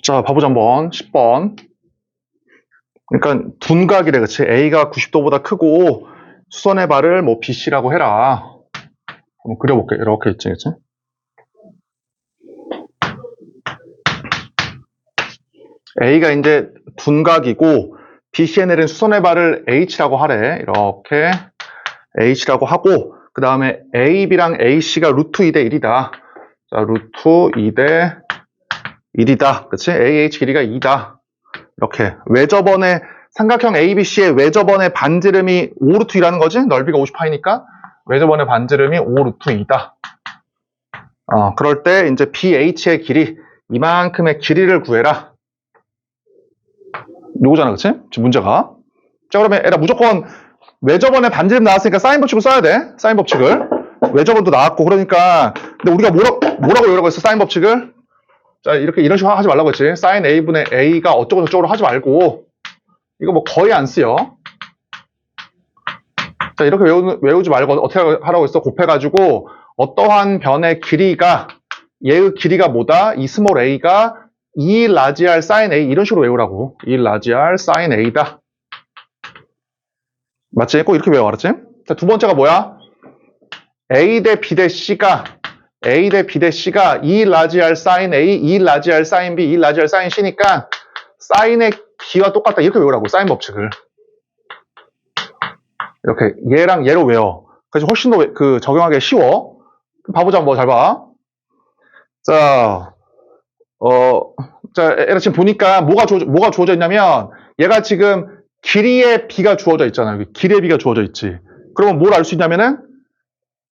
자, 봐보자 한번. 10번. 그러니까 둔각이래, 그치? A가 90도보다 크고 수선의 발을 뭐 BC라고 해라. 한번 그려볼게. 이렇게 있지, 그치? A가 이제 둔각이고 BC에 내린 수선의 발을 H라고 하래. 이렇게 H라고 하고 그 다음에 AB랑 AC가 루트 2대 1이다. 자, 루트 2대 1이다. 그치? AH 길이가 2다. 이렇게. 외접원의 삼각형 ABC의 외접원의 반지름이 5루트 2라는 거지? 넓이가 50파이니까 외접원의 반지름이 5루트 2다. 그럴 때 이제 BH의 길이 이만큼의 길이를 구해라. 요거잖아, 그치? 지금 문제가. 자, 그러면 얘들아 무조건 외접원의 반지름 나왔으니까 사인 법칙을 써야 돼. 사인 법칙을. 외접원도 나왔고 그러니까 근데 우리가 뭐라고 외우라고 했어? 사인 법칙을. 자, 이런 식으로 하지 말라고 했지. 사인 A분의 A가 어쩌고 저쩌고 하지 말고 이거 뭐 거의 안 쓰여. 자, 이렇게 외우지 말고 어떻게 하라고 했어? 곱해가지고 어떠한 변의 길이가 얘의 길이가 뭐다? 이 스몰 a가 2 라지 R 사인 A 이런 식으로 외우라고. 2 라지 R 사인 A다. 맞지? 꼭 이렇게 외워, 알았지? 자, 두 번째가 뭐야? A 대 B 대 C가 2 라지 R 사인 A, 2 라지 R 사인 B, 2 라지 R 사인 C니까 사인의 기와 똑같다. 이렇게 외우라고. 사인 법칙을. 이렇게 얘랑 얘로 외워. 그래서 훨씬 더 적용하기 쉬워. 봐보자, 뭐 잘 봐. 자, 얘가 지금 보니까 뭐가 주어져 있냐면 얘가 지금 길이의 B가 주어져 있잖아. 여기 길이의 B가 주어져 있지. 그러면 뭘 알 수 있냐면은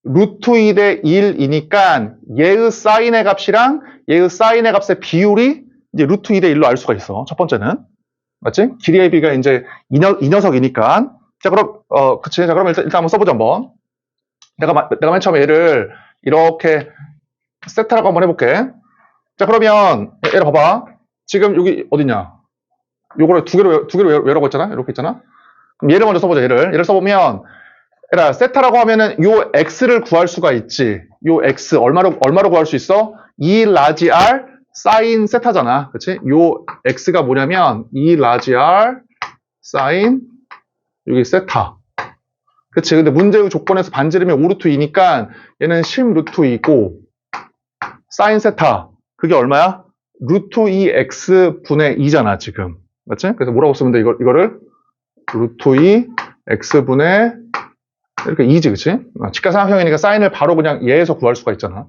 루트 2 대 1이니까 얘의 사인의 값이랑 얘의 사인의 값의 비율이 이제 루트 2 대 1로 알 수가 있어. 첫 번째는. 맞지? 길이의 B가 이제 이 녀석이니까. 자, 그럼, 그치. 자, 그럼 일단 한번 써보자, 한번. 내가 맨 처음에 얘를 이렇게 세트라고 한번 해볼게. 자, 그러면, 얘를 봐봐. 지금 여기 어디냐? 요거를 두 개로 외우라고 했잖아? 이렇게 있잖아? 그럼 얘를 먼저 써보자, 얘를 써보면, 얘라, 세타라고 하면은 요 x를 구할 수가 있지. 요 x, 얼마로 구할 수 있어? 2 라지 R 사인 세타잖아. 그치? 요 x가 뭐냐면, 2 라지 R 사인, 여기 세타. 그치? 근데 문제의 조건에서 반지름이 5루트 2니까 얘는 10 루트 2고, 사인 세타. 그게 얼마야? 루트 2x 분의 2잖아, 지금. 맞지? 그래서 뭐라고 쓰면 돼, 이거를? 루트 2 x 분의 이렇게 2지, 그치? 직각삼각형이니까 사인을 바로 그냥 얘에서 구할 수가 있잖아.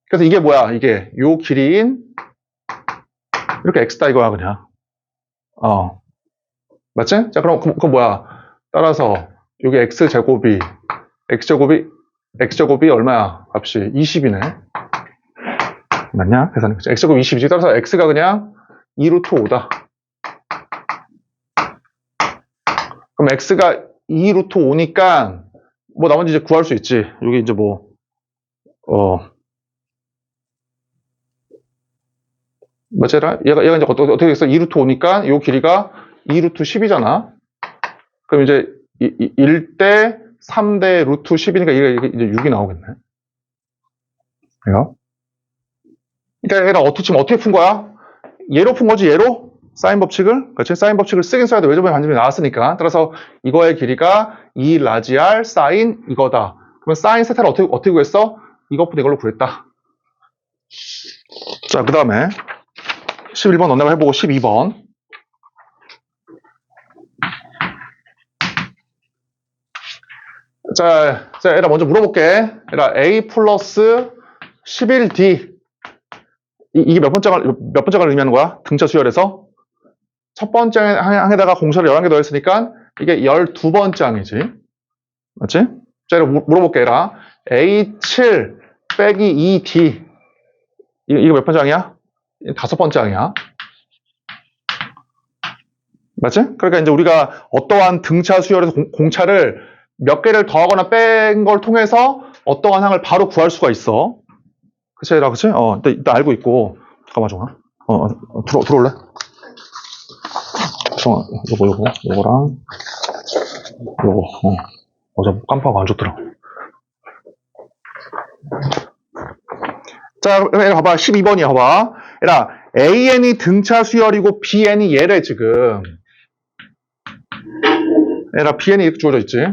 그래서 이게 뭐야? 이게 요 길이인 이렇게 x다 이거야, 그냥. 맞지? 자, 그럼 그건 뭐야? 따라서 여기 x제곱이 얼마야? 값이 20이네. 맞냐? 계산이. x제곱 20이지. 따라서 x가 그냥 2루트 5다. 그럼 x가 2루트 5니까 뭐 나머지 이제 구할 수 있지. 여기 이제 맞지라? 얘가 이제 어떻게 되겠어? 2루트 5니까 요 길이가 2루트 10이잖아. 그럼 이제 1대 3대 루트 10이니까 이게 이제 6이 나오겠네. 그러니까 얘가 지금 어떻게 푼 거야? 얘로 푼 거지, 얘로? 사인 법칙을? 그렇지? 사인 법칙을 쓰긴 써야 돼. 외접의 반지름이 나왔으니까. 따라서 이거의 길이가 2 라지 R 사인 이거다. 그러면 사인 세타를 어떻게 구했어? 이것보다 이걸로 구했다. 자, 그 다음에 11번 너네가 해보고 12번. 자, 얘들아 먼저 물어볼게. 얘들아 A 플러스 11D 이게 몇 번째가 의미하는 거야? 등차 수열에서 첫 번째 항에다가 공차를 11개 더했으니까 이게 12번째 항이지. 맞지? 자, 얘들아 물어볼게. 얘들아 A7 빼기 2D 이거 몇 번째 항이야? 5번째 항이야. 맞지? 그러니까 이제 우리가 어떠한 등차 수열에서 공차를 몇 개를 더하거나 뺀 걸 통해서 어떠한 항을 바로 구할 수가 있어. 그치, 얘들아, 그치? 일단 알고 있고. 잠깐만. 들어올래? 요거랑, 요거, 어제 깜빡 안 줬더라. 자, 얘가 봐봐. 12번이야, 봐봐. 얘라, AN이 등차 수열이고 BN이 얘래, 지금. 얘라, BN이 이렇게 주어져 있지.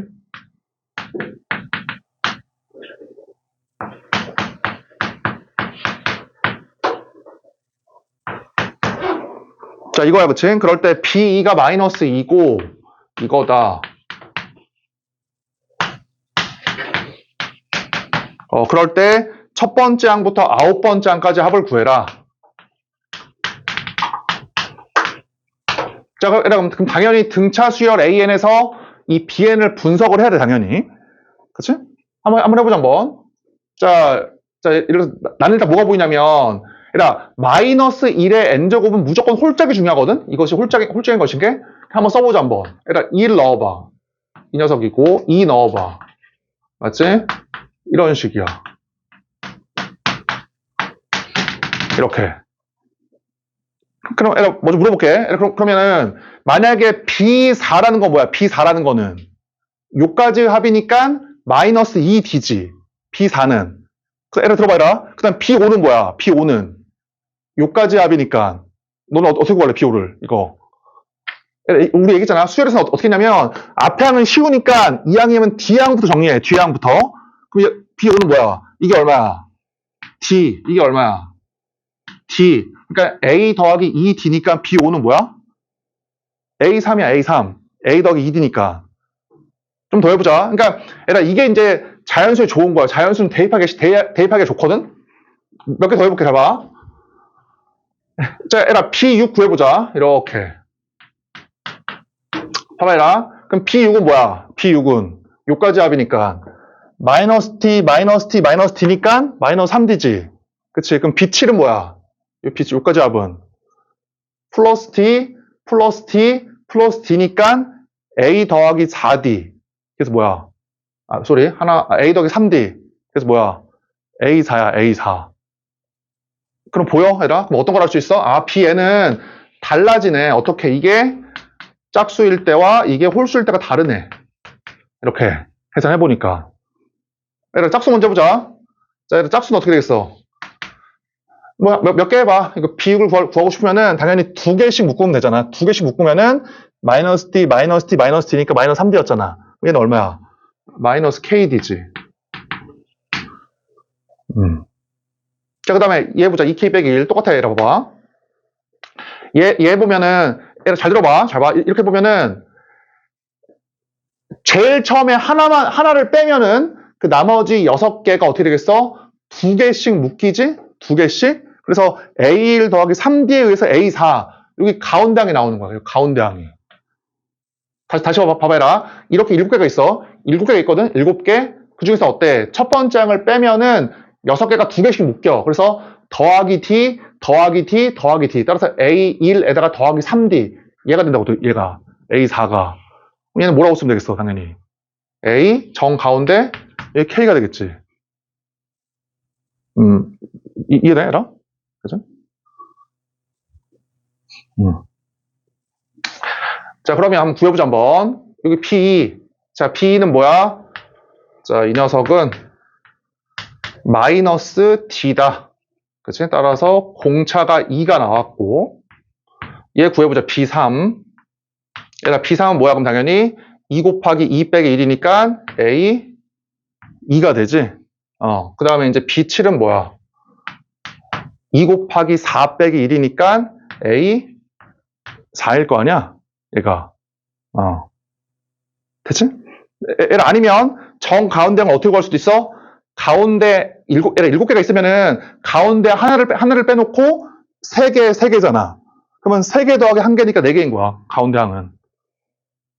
자, 이거야, 그치? 그럴 때 B2가 마이너스 2고, 이거다. 그럴 때 첫 번째 항부터 9번째 항까지 합을 구해라. 자, 그럼 당연히 등차 수열 AN에서 이 BN을 분석을 해야 돼, 당연히. 그치? 한번 해보자, 한번. 자, 나는 일단 뭐가 보이냐면, 마이너스 1의 n제곱은 무조건 홀짝이 중요하거든? 이것이 홀짝인 것인 게? 한번 써보자, 한번. 1 넣어봐. 이 녀석이고, 2 넣어봐. 맞지? 이런 식이야. 이렇게. 그럼 먼저 물어볼게. 그러면은 만약에 B4라는 건 뭐야? B4라는 거는 요까지 합이니까 마이너스 2D지. B4는. 들어봐라. 그 다음 B5는 뭐야? B5는 요까지 합이니까 너는 어떻게 구할래? B5를. 이거. 우리 얘기했잖아. 수열에서는 어떻게 했냐면 앞에 항은 쉬우니까 이 항이면 D항부터 정리해. D항부터. 그럼 B5는 뭐야? 이게 얼마야? D. 이게 얼마야? D. 그러니까 A 더하기 2D니까 B5는 뭐야? A3이야, A3. A 더하기 2D니까. 좀 더 해보자. 그러니까, 이게 이제 자연수에 좋은 거야. 자연수는 대입하기 좋거든? 몇 개 더 해볼게, 잘 봐. 자, B6 구해보자. 이렇게. 봐봐, 그럼 B6은 뭐야? B6은. 요까지 합이니까. 마이너스 T, 마이너스 T, 마이너스 D니까 마이너스 3D지. 그치? 그럼 B7은 뭐야? 요까지 합은 플러스 T, 플러스 T, 플러스 D니까 A 더하기 4D. 그래서 뭐야? A 더하기 3D. 그래서 뭐야? A4야, A4. 그럼 보여, 얘들아? 그럼 어떤 걸 할 수 있어? B에는 달라지네. 어떻게? 이게 짝수일 때와 이게 홀수일 때가 다르네. 이렇게 계산해보니까. 얘들아, 짝수 먼저 해보자. 자, 얘들아, 짝수는 어떻게 되겠어? 몇 개 해봐. 이거 비육을 구하고 싶으면은 당연히 두 개씩 묶으면 되잖아. 두 개씩 묶으면은 마이너스 D, 마이너스 T, 마이너스 D니까 마이너스 3D였잖아. 얘는 얼마야? 마이너스 KD지. 자, 그 다음에 얘 보자. 2K 빼기 1. 똑같아. 얘라 봐봐. 얘 보면은, 얘를 잘 들어봐. 잘 봐. 이렇게 보면은, 제일 처음에 하나를 빼면은, 그 나머지 6개가 어떻게 되겠어? 두 개씩 묶이지? 두 개씩? 그래서 A1 더하기 3D에 의해서 A4. 여기 가운데 항이 나오는 거야. 가운데 항이. 다시 봐봐라. 이렇게 7개가 있어. 7개가 있거든? 7개. 그 중에서 어때? 첫 번째 항을 빼면은 6개가 두 개씩 묶여. 그래서 더하기 T, 더하기 T, 더하기 T. 따라서 A1에다가 더하기 3D. 얘가 된다고, 얘가. A4가. 얘는 뭐라고 쓰면 되겠어, 당연히. A, 정 가운데, 얘 K가 되겠지. 이해돼, 얘라? 그죠? 자, 그러면 한번 구해보자, 한번. 여기 P. 자, P는 뭐야? 자, 이 녀석은 마이너스 D다. 그치? 따라서 공차가 2가 나왔고, 얘 구해보자, B3. 얘가 B3은 뭐야? 그럼 당연히 2 곱하기 2 빼기 1이니까 A 2가 되지? 그 다음에 이제 B7은 뭐야? 2 곱하기 4 빼기 1이니까 A 4일 거 아니야? 얘가. 됐지? 얘를 아니면 정 가운데 항을 어떻게 구할 수도 있어? 가운데 7개가 있으면은 가운데 하나를 빼놓고 3개잖아. 그러면 3개 더하기 1개니까 4개인 거야. 가운데 항은.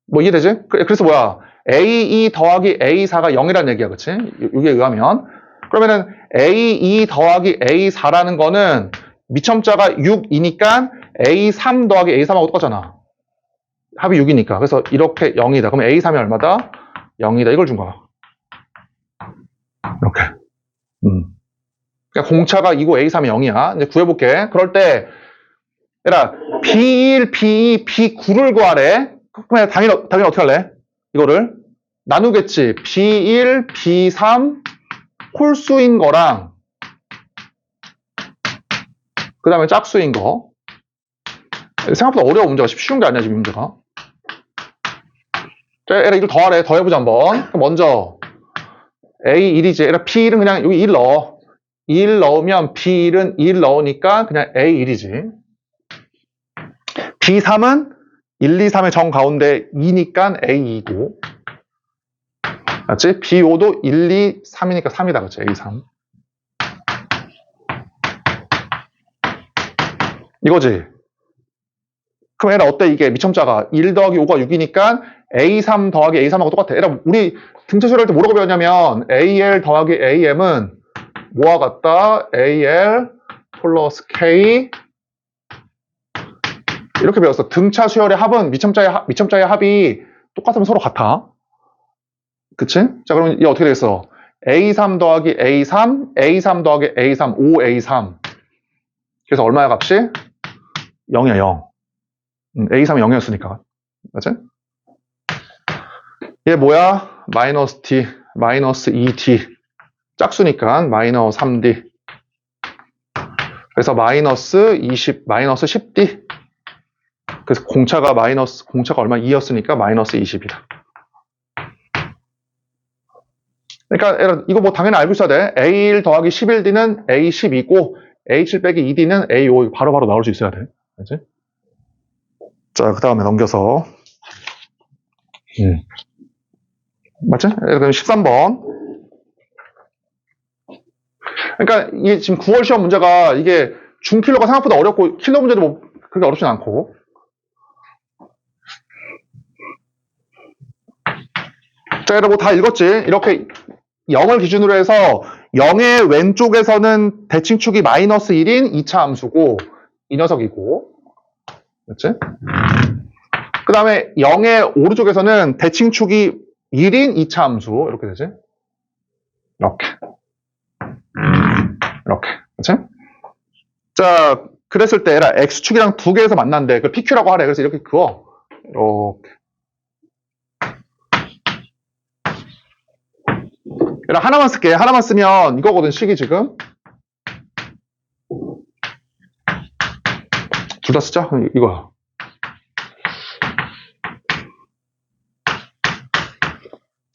뭐 이해되지? 그래서 뭐야? A2 더하기 A4가 0이라는 얘기야. 그치? 여기에 의하면. 그러면은 A2 더하기 A4라는 거는 미첨자가 6이니까 A3 더하기 A3하고 똑같잖아. 합이 6이니까. 그래서 이렇게 0이다. 그럼 A3이 얼마다? 0이다. 이걸 준 거야. 이렇게. 그러니까 공차가 2고 A3이 0이야. 이제 구해볼게. 그럴 때, 얘들아, B1, B2, B9를 구하래. 그러면 당연히 어떻게 할래? 이거를 나누겠지. B1, B3, 홀수인 거랑 그 다음에 짝수인 거. 생각보다 어려운 문제가 쉬운 게 아니야, 지금 문제가. 자, 얘라 이걸 더하래. 더해보자, 한번. 그럼 먼저, A1이지. 얘라 B1은 그냥 여기 1 넣어. 1 넣으면 B1은 1 넣으니까 그냥 A1이지. B3은 1, 2, 3의 정 가운데 2니까 A2고. 맞지? B5도 1, 2, 3이니까 3이다. 그치? A3. 이거지. 그럼 얘라 어때? 이게 미첨자가 1 더하기 5가 6이니까 A3 더하기 A3하고 똑같아. 얘라 우리 등차 수열할 때 뭐라고 배웠냐면 AL 더하기 AM은 뭐와 같다? AL 플러스 K 이렇게 배웠어. 등차 수열의 합은 미첨자의 합이 똑같으면 서로 같아. 그치? 자, 그러면 이게 어떻게 되겠어? A3 더하기 A3, A3 더하기 A3, 5A3. 그래서 얼마야 값이? 0이야, 0. A3이 0이었으니까. 맞지? 얘 뭐야? 마이너스 D, 마이너스 2D. 짝수니까 마이너스 3D. 그래서 마이너스 20, 마이너스 10D. 그래서 공차가 얼마? 2였으니까 마이너스 20이다. 그러니까 이거 뭐 당연히 알고 있어야 돼. A1 더하기 11D는 A12고 A7 빼기 2D는 A5. 바로바로 나올 수 있어야 돼. 알지? 자, 그 다음에 넘겨서. 맞지? 그럼 13번. 그러니까 이게 지금 9월 시험 문제가 이게 중킬러가 생각보다 어렵고 킬러 문제도 뭐 그렇게 어렵진 않고. 자, 여러분 다 읽었지? 이렇게 0을 기준으로 해서 0의 왼쪽에서는 대칭축이 마이너스 1인 2차 함수고 이 녀석이고. 그렇지? 그 다음에 0의 오른쪽에서는 대칭축이 1인 2차 함수 이렇게 되지? 이렇게. 그렇지? 자, 그랬을 때 얘라 X축이랑 두 개에서 만난대. 그걸 PQ라고 하래. 그래서 이렇게 그어. 이렇게. 얘라 하나만 쓸게. 하나만 쓰면 이거거든, 식이 지금. 둘 다 쓰자. 이거야.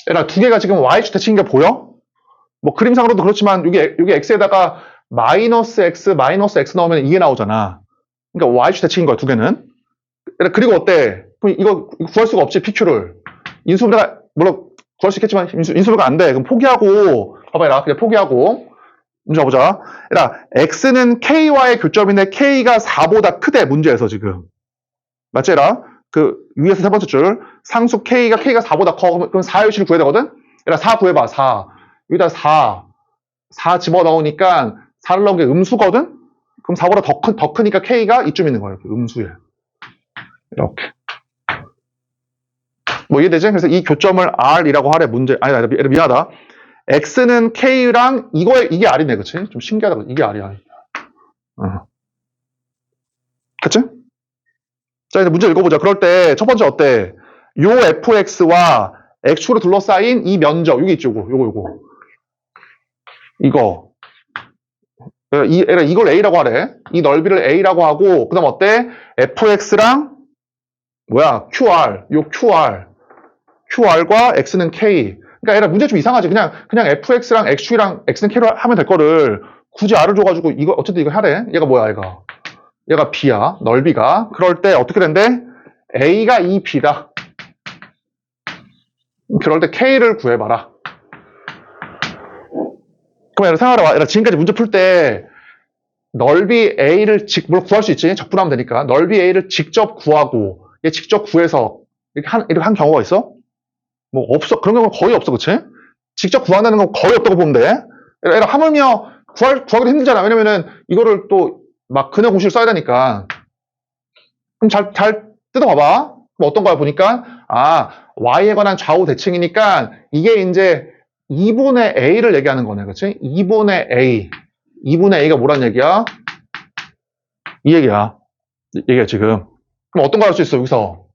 얘라 두 개가 지금 Y축 대칭인 게 보여? 뭐 그림상으로도 그렇지만 여기 X에다가 마이너스 X 넣으면 이게 나오잖아. 그러니까 Y축 대칭인 거야, 두 개는. 그리고 어때? 그럼 이거 구할 수가 없지, PQ를. 인수분해가, 물론 구할 수 있겠지만 인수분해가 안 돼. 그럼 포기하고, 봐봐, 얘라. 그냥 포기하고. 문제 보자. 얘라, X는 K와의 교점인데 K가 4보다 크대, 문제에서 지금. 맞지, 얘라? 그 위에서 세 번째 줄. 상수 K가 4보다 커. 그럼 4의 위치를 구해야 되거든? 얘라, 4 구해봐, 4. 여기다 4 집어넣으니까 4를 넣은 게 음수거든? 그럼 4보다 더 크니까 K가 이쯤 있는 거야. 이렇게 음수에. 이렇게. 뭐 이해되지? 그래서 이 교점을 R이라고 하래, 문제. 아니다, 미안하다. X는 K랑 이게 R이네, 그치? 좀 신기하다. 이게 R이야. 그치? 자, 이제 문제 읽어보자. 그럴 때 첫 번째 어때? 요 fx와 x축으로 둘러싸인 이 면적, 여기 있죠, 요거. 이걸 a라고 하래. 이 넓이를 a라고 하고, 그 다음 어때? fx랑 qr과 x는 k. 그러니까 얘라 문제 좀 이상하지. 그냥 fx랑 x축이랑 x는 k로 하면 될 거를 굳이 r을 줘가지고 어쨌든 이거 하래. 얘가 뭐야, 얘가 b야, 넓이가. 그럴 때 어떻게 된대? a가 2b다. 그럴 때 k를 구해봐라. 그럼 생각해봐. 지금까지 문제 풀 때 넓이 a를 물론 구할 수 있지. 적분하면 되니까. 넓이 a를 직접 구하고 얘 직접 구해서 이렇게 한 경우가 있어? 뭐 없어. 그런 경우는 거의 없어. 그치? 직접 구한다는 건 거의 없다고 보면 돼. 하물며 구하기도 힘들잖아. 왜냐면은 이거를 또 막 근해 공식을 써야 되니까. 그럼 잘 뜯어봐봐. 그럼 어떤 거야 보니까 y에 관한 좌우 대칭이니까 이게 이제 2분의 a를 얘기하는 거네. 그치? 2분의 a가 뭐란 얘기야? 이 얘기야. 얘기야 지금. 그럼 어떤 거 할 수 있어?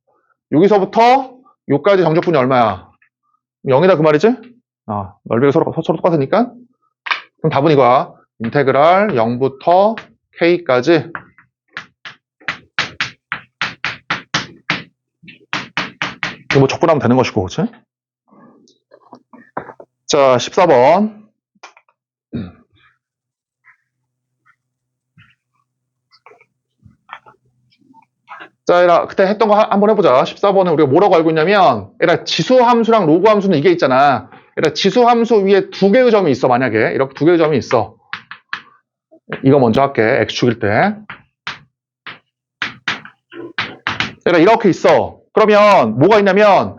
여기서부터 여기까지 정적분이 얼마야? 0이다 그 말이지? 넓이가 서로 똑같으니까 그럼 답은 이거야. 인테그랄 0부터 k까지 이거 뭐 적분하면 되는 것이고, 그치? 자, 14번. 자, 얘라, 그때 했던 거 한번 해보자. 14번은 우리가 뭐라고 알고 있냐면, 얘라, 지수함수랑 로그함수는 이게 있잖아. 얘라, 지수함수 위에 두 개의 점이 있어, 만약에. 이렇게 두 개의 점이 있어. 이거 먼저 할게. x축일 때. 얘라, 이렇게 있어. 그러면 뭐가 있냐면,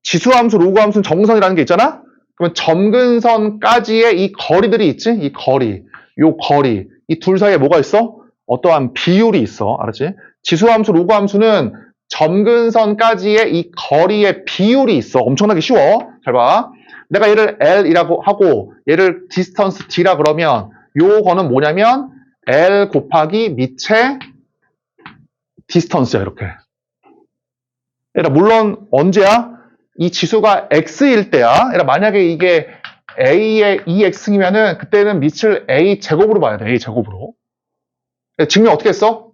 지수함수, 로그함수는 점근선이라는 게 있잖아? 그러면 점근선까지의 이 거리들이 있지? 이 거리. 요 거리. 이 둘 사이에 뭐가 있어? 어떠한 비율이 있어. 알았지? 지수함수, 로그함수는 점근선까지의 이 거리의 비율이 있어. 엄청나게 쉬워. 잘 봐. 내가 얘를 L이라고 하고 얘를 디스턴스 D라 그러면 요거는 뭐냐면 L 곱하기 밑에 디스턴스야. 이렇게. 얘들아, 물론 언제야? 이 지수가 X일 때야. 얘들아, 만약에 이게 A의 2X이면은 그때는 밑을 A 제곱으로 봐야 돼. A 제곱으로. 증명 어떻게 했어?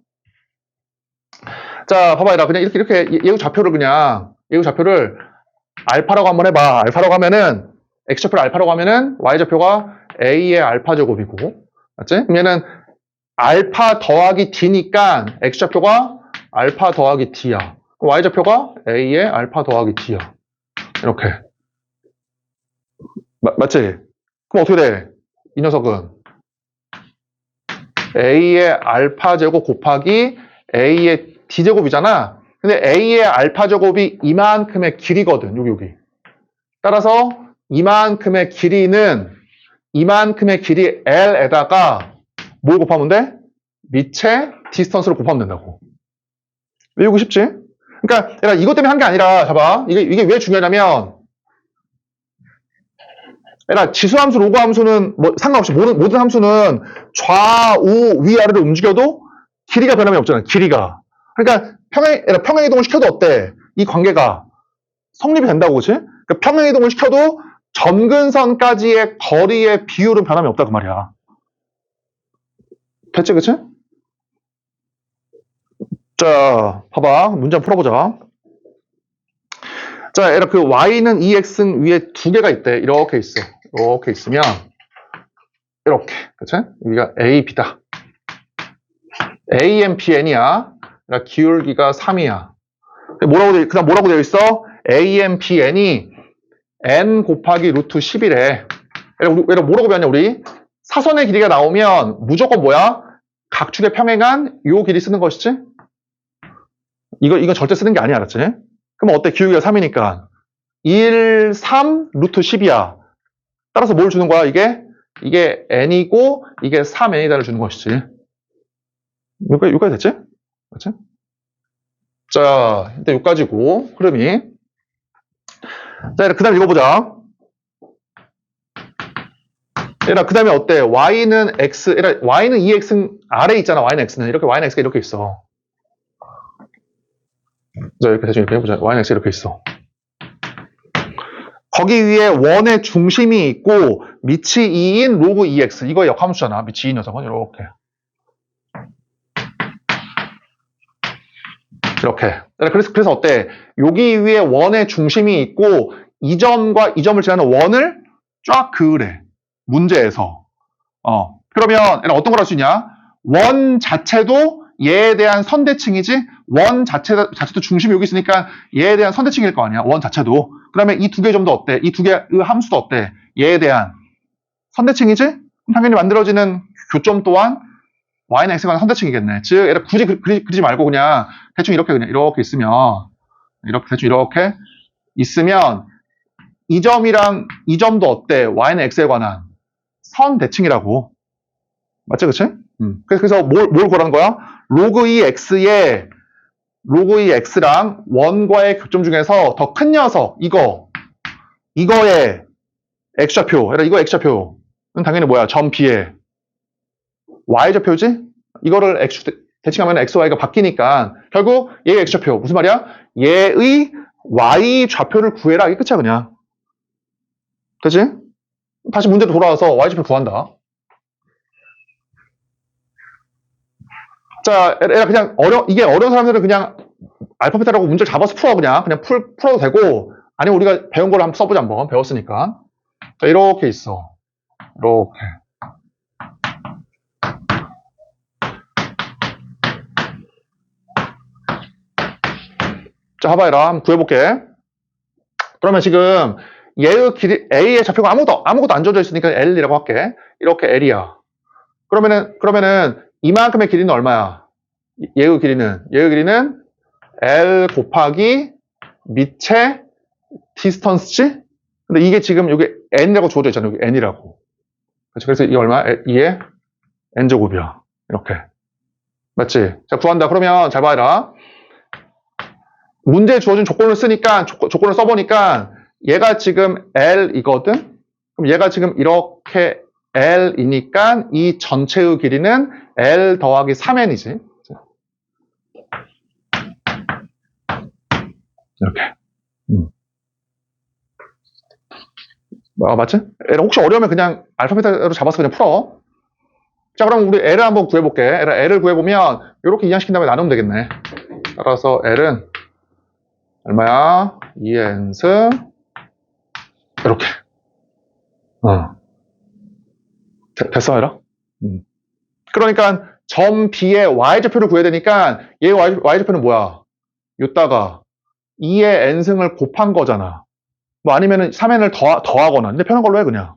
자, 봐봐, 얘들아. 그냥 이렇게 예우 좌표를 알파라고 한번 해봐. 알파라고 하면은, X좌표를 알파라고 하면은, Y좌표가 A의 알파 제곱이고, 맞지? 그러면은, 알파 더하기 D니까, X좌표가 알파 더하기 D야. Y좌표가 A의 알파 더하기 D야. 이렇게. 맞지? 그럼 어떻게 돼? 이 녀석은? A의 알파 제곱 곱하기 A의 D제곱이잖아. 근데 A의 알파 제곱이 이만큼의 길이거든. 여기. 따라서 이만큼의 길이는 이만큼의 길이 L에다가 뭘 곱하면 돼? 밑에 디스턴스를 곱하면 된다고. 외우고 싶지? 그러니까 얘들아, 이것 때문에 한 게 아니라 봐봐. 이게 왜 중요하냐면 얘들아, 지수함수, 로그함수는 뭐 상관없이 모든 함수는 좌우, 위아래로 움직여도 길이가 변함이 없잖아. 길이가. 그러니까 평행이동을 시켜도 어때? 이 관계가 성립이 된다고, 그치? 그러니까 평행이동을 시켜도 점근선까지의 거리의 비율은 변함이 없다 그 말이야. 됐지, 그치? 자, 봐봐. 문제 한번 풀어보자. 자, 얘들아, 그 y는 2x 위에 두 개가 있대. 이렇게 있어. 이렇게 있으면 이렇게, 그치? 여기가 a, b다. AMPN이야. 그러니까 기울기가 3이야. 그다음 뭐라고 되어 있어? AMPN이 n 곱하기 루트 10이래. 얘들아, 뭐라고 배웠냐, 우리? 사선의 길이가 나오면 무조건 뭐야? 각축에 평행한 요 길이 쓰는 것이지? 이거 절대 쓰는 게 아니야, 알았지? 그럼 어때? 기울기가 3이니까. 1, 3, 루트 10이야. 따라서 뭘 주는 거야, 이게? 이게 n이고, 이게 3n이다를 주는 것이지. 여기까지 됐지? 그렇지? 자, 일단 여기까지고, 흐름이. 자, 그 다음 읽어보자. 얘들아, 그 다음에 어때? y는 x, 얘들아, y는 2x 아래에 있잖아, y는 x는. 이렇게 y는 x가 이렇게 있어. 자, 이렇게 대충 이렇게 해보자. y는 x가 이렇게 있어. 거기 위에 원의 중심이 있고, 밑이 2인 로그 2x. 이거 역함수잖아. 밑이 2인 녀석은. 이렇게. 이렇게. 그래서 어때? 여기 위에 원의 중심이 있고, 이 점과 이 점을 지나는 원을 쫙 그으래. 문제에서. 그러면 어떤 걸 할 수 있냐? 원 자체도 얘에 대한 선대칭이지? 원 자체도 중심이 여기 있으니까 얘에 대한 선대칭일 거 아니야? 원 자체도. 그 다음에 이 두 개의 점도 어때? 이 두 개의 함수도 어때? 얘에 대한 선대칭이지? 당연히 만들어지는 교점 또한 y는 x에 관한 선대칭이겠네. 즉, 얘를 굳이 그리지 말고 그냥 대충 이렇게 있으면 대충 이렇게 있으면 이 점이랑 이 점도 어때? y는 x에 관한 선대칭이라고. 맞지, 그치? 그래서 뭘 구하라는 거야? 로그 2x의 로그 2x랑 원과의 교점 중에서 더 큰 녀석 이거의 x좌표. 이거 x좌표는 당연히 뭐야? 점 B의 y좌표지? 이거를 대칭하면 x, y가 바뀌니까 결국 얘의 x좌표. 무슨 말이야? 얘의 y좌표를 구해라. 이게 끝이야, 그냥. 그치? 다시 문제로 돌아와서 y좌표 구한다. 자, 그냥 이게 어려운 사람들은 그냥 알파벳이라고 문제를 잡아서 풀어, 그냥 풀어도 되고, 아니면 우리가 배운 걸 한번 써보자, 한번. 배웠으니까. 자, 이렇게 있어. 이렇게. 자, 봐봐라. 한번 구해볼게. 그러면 지금 얘의 길이, A의 좌표가 아무것도 안 줘져 있으니까 L이라고 할게. 이렇게 L이야. 그러면은 이만큼의 길이는 얼마야? 얘의 길이는 L 곱하기 밑에 디스턴스지? 근데 이게 지금 여기 N이라고 주어져 있잖아. 여기 N이라고. 그래서 이게 얼마야? 2의 N제곱이야. 이렇게. 맞지? 자, 구한다. 그러면 잘 봐라. 문제에 주어진 조건을 쓰니까, 조건을 써보니까 얘가 지금 L이거든? 그럼 얘가 지금 이렇게 L이니까 이 전체의 길이는 L 더하기 3N이지. 이렇게. 맞지? L 혹시 어려우면 그냥 알파벳으로 잡아서 그냥 풀어. 자, 그럼 우리 L을 한번 구해볼게. L을 구해보면 이렇게 이항시킨 다음에 나누면 되겠네. 따라서 L은 얼마야? 2n승 이렇게. 됐어, 얘라? 그러니까 점 B의 y좌표를 구해야 되니까 얘의 y좌표는 뭐야? 요따가 2의 n승을 곱한 거잖아. 뭐 아니면은 3n을 더하거나. 근데 편한 걸로 해, 그냥.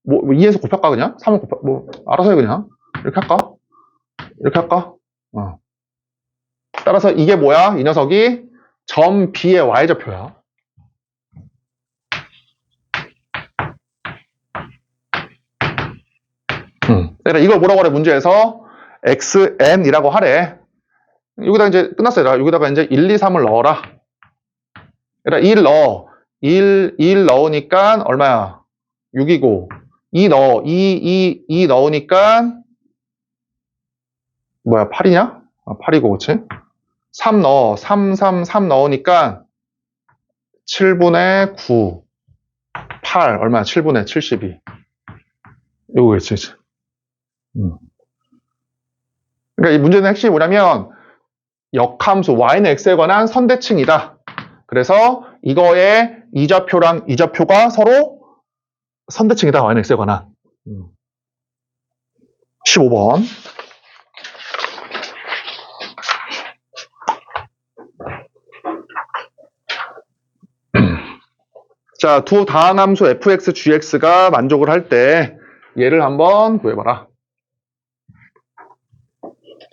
뭐 2n승 곱할까, 그냥? 3을 뭐 알아서 해, 그냥. 이렇게 할까? 이렇게 할까? 따라서 이게 뭐야? 이 녀석이 점 B의 y좌표야. 그러니까 이걸 뭐라고 하래, 문제에서? xn이라고 하래. 여기다 이제 끝났어요. 여기다가 이제 1, 2, 3을 넣어라. 그러니까 1 넣어. 1 넣으니까 얼마야? 6이고. 2 넣어. 2 넣으니까 뭐야, 8이냐? 8이고, 그치? 3 넣어. 3 넣으니까 7분의 9. 8. 얼마야? 7분의 72. 요거겠지. 그러니까 이 문제는 핵심이 뭐냐면 역함수 y는 x에 관한 선대칭이다. 그래서 이거의 이좌표랑 이좌표가 서로 선대칭이다. y는 x에 관한. 15번. 자, 두 다항함수 fx, gx가 만족을 할 때 얘를 한번 구해봐라.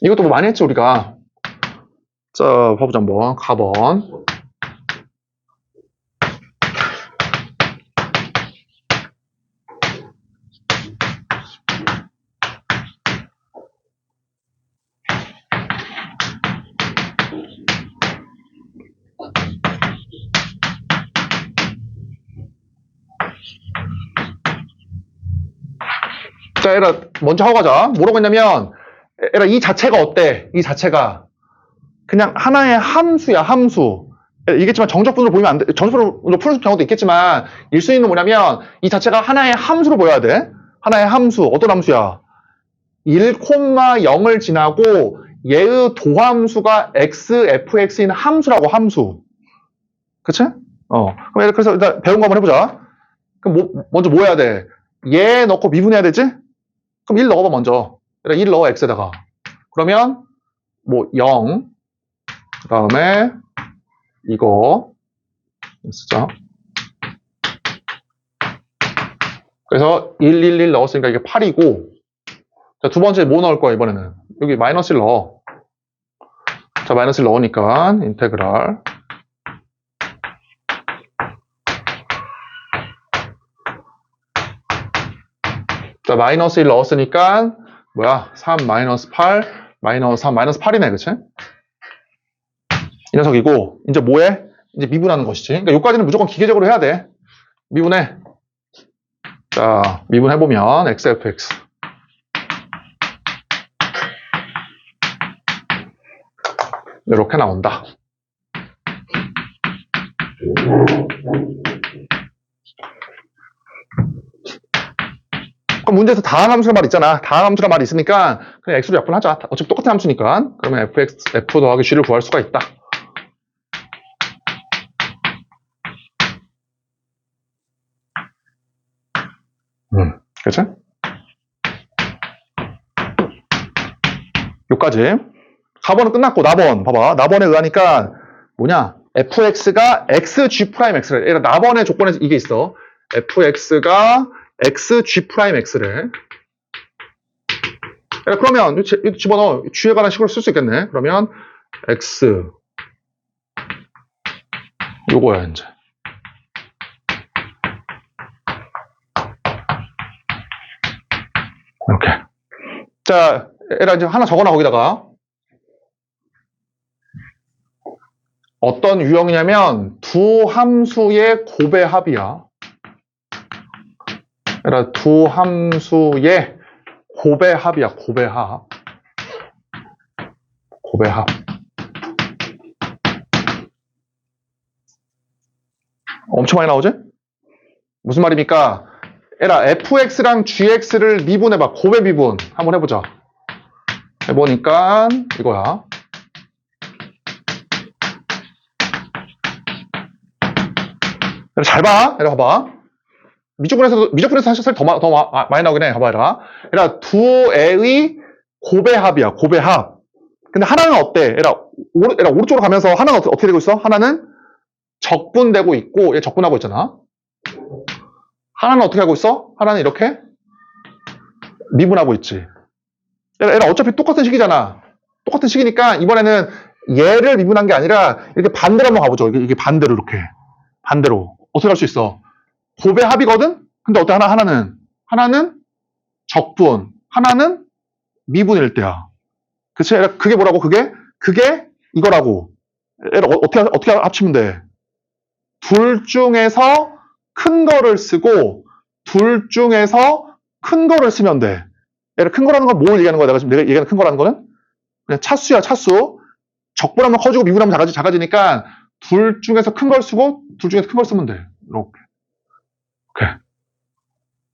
이것도 뭐 많이 했지, 우리가. 자, 봐보자, 한번. 가번. 자, 얘라, 먼저 하고 가자. 뭐라고 했냐면, 얘라, 이 자체가 어때? 이 자체가. 그냥 하나의 함수야, 함수. 이겠지만 정적분으로 보이면 안 돼. 정적분으로 푸는 경우도 있겠지만, 1순위는 뭐냐면, 이 자체가 하나의 함수로 보여야 돼. 하나의 함수. 어떤 함수야? 1,0을 지나고, 얘의 도함수가 x, fx인 함수라고, 함수. 그치? 그럼 그래서 일단 배운 거 한번 해보자. 그럼 먼저 뭐 해야 돼? 얘 넣고 미분해야 되지? 그럼 1 넣어봐, 먼저. 1 넣어, x에다가. 그러면, 뭐, 0. 그 다음에, 이거. 쓰자. 그래서 1 넣었으니까 이게 8이고. 자, 두 번째 뭐 넣을 거야, 이번에는? 여기 마이너스 1 넣어. 자, 마이너스 1 넣으니까, 인테그랄. 자, 마이너스 1 넣었으니까, 뭐야, 3 마이너스 8, 마이너스 3, 마이너스 8이네, 그치? 이 녀석이고, 이제 뭐해? 이제 미분하는 것이지. 그러니까 여기까지는 무조건 기계적으로 해야 돼. 미분해. 자, 미분해보면, xfx. 이렇게 나온다. 그럼 문제에서 다항함수란 말 있잖아. 다항함수란 말이 있으니까 그냥 x로 약분하자. 어차피 똑같은 함수니까. 그러면 f 더하기 g를 구할 수가 있다. 그치? 요까지. 4번은 끝났고, 나번. 봐봐. 나번에 의하니까, 뭐냐. fx가 xg'x래. 얘가 나번의 조건에서 이게 있어. fx가 xg'x래. 그러면, 이거 집어넣어. g에 관한 식으로 쓸 수 있겠네. 그러면, x. 요거야, 이제. 이렇게. 자, 얘라 이제 하나 적어놔, 거기다가. 어떤 유형이냐면, 두 함수의 곱의 합이야. 얘라 두 함수의 곱의 합이야, 곱의 합. 곱의 합. 엄청 많이 나오지? 무슨 말입니까? 얘라 fx랑 gx를 미분해봐. 곱의 미분 한번 해보자. 해보니까 이거야. 잘 봐. 얘라 봐봐. 미적분에서 사실 더 많이 나오긴 해. 봐봐, 얘라. 얘라 두 애의 곱의 합이야. 곱의 합. 근데 하나는 어때? 얘라 오른쪽으로 가면서 하나는 어떻게 되고 있어? 하나는 적분되고 있고, 얘 적분하고 있잖아. 하나는 어떻게 하고 있어? 하나는 이렇게 미분하고 있지. 얘라 어차피 똑같은 식이잖아. 똑같은 식이니까 이번에는 얘를 미분한 게 아니라 이렇게 반대로 한번 가보죠. 이게 반대로 이렇게. 반대로. 어떻게 할 수 있어? 곱의 합이거든? 근데 어때? 하나는 적분, 하나는 미분일 때야. 그치? 그게 뭐라고? 그게 이거라고. 어떻게 합치면 돼? 둘 중에서 큰 거를 쓰고, 둘 중에서 큰 거를 쓰면 돼. 큰 거라는 건 뭘 얘기하는 거야? 내가 지금 얘기하는 큰 거라는 거는? 그냥 차수야, 차수. 적분하면 커지고 미분하면 작아지니까 둘 중에서 큰 걸 쓰고, 둘 중에서 큰 걸 쓰면 돼. 이렇게. 오케이.